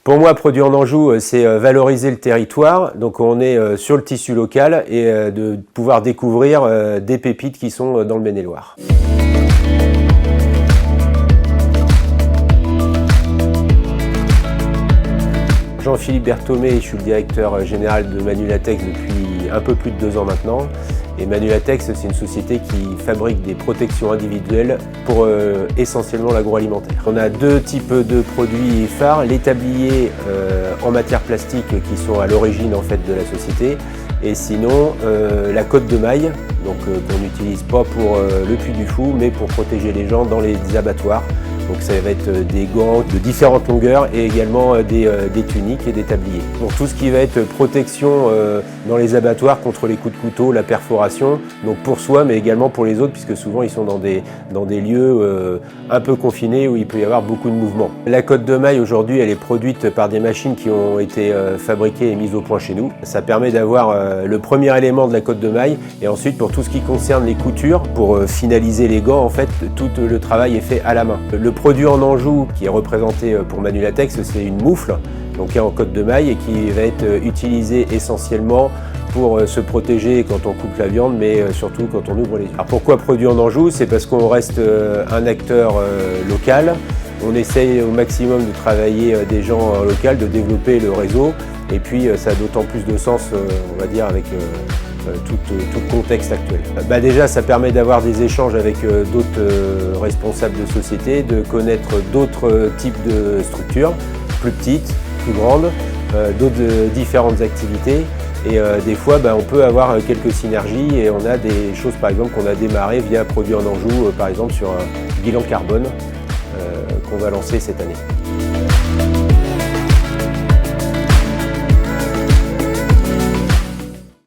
Pour moi, Produits en Anjou, c'est valoriser le territoire. Donc on est sur le tissu local et de pouvoir découvrir des pépites qui sont dans le Maine-et-Loire. Jean-Philippe Berthomé, je suis le directeur général de Manulatex depuis un peu plus de 2 ans maintenant. Et Manulatex, c'est une société qui fabrique des protections individuelles pour essentiellement l'agroalimentaire. On a 2 types de produits phares, les tabliers en matière plastique qui sont à l'origine en fait de la société, et sinon la cotte de maille, donc qu'on n'utilise pas pour le Puy du Fou, mais pour protéger les gens dans les abattoirs. Donc ça va être des gants de différentes longueurs et également des tuniques et des tabliers. Pour tout ce qui va être protection dans les abattoirs contre les coups de couteau, la perforation, donc pour soi mais également pour les autres, puisque souvent ils sont dans des lieux un peu confinés où il peut y avoir beaucoup de mouvements. La cotte de maille aujourd'hui elle est produite par des machines qui ont été fabriquées et mises au point chez nous. Ça permet d'avoir le premier élément de la cotte de maille, et ensuite pour tout ce qui concerne les coutures, pour finaliser les gants en fait, tout le travail est fait à la main. Le produit en Anjou qui est représenté pour Manulatex, c'est une moufle, donc qui est en cotte de maille et qui va être utilisée essentiellement pour se protéger quand on coupe la viande, mais surtout quand on ouvre les yeux. Alors pourquoi Produits en Anjou? C'est parce qu'on reste un acteur local. On essaye au maximum de travailler des gens locaux, de développer le réseau, et puis ça a d'autant plus de sens, on va dire, avec tout le contexte actuel. Déjà, ça permet d'avoir des échanges avec d'autres responsables de société, de connaître d'autres types de structures, plus petites, plus grandes, d'autres différentes activités. Et des fois, on peut avoir quelques synergies, et on a des choses, par exemple, qu'on a démarré via Produits en Anjou, par exemple sur un bilan carbone qu'on va lancer cette année.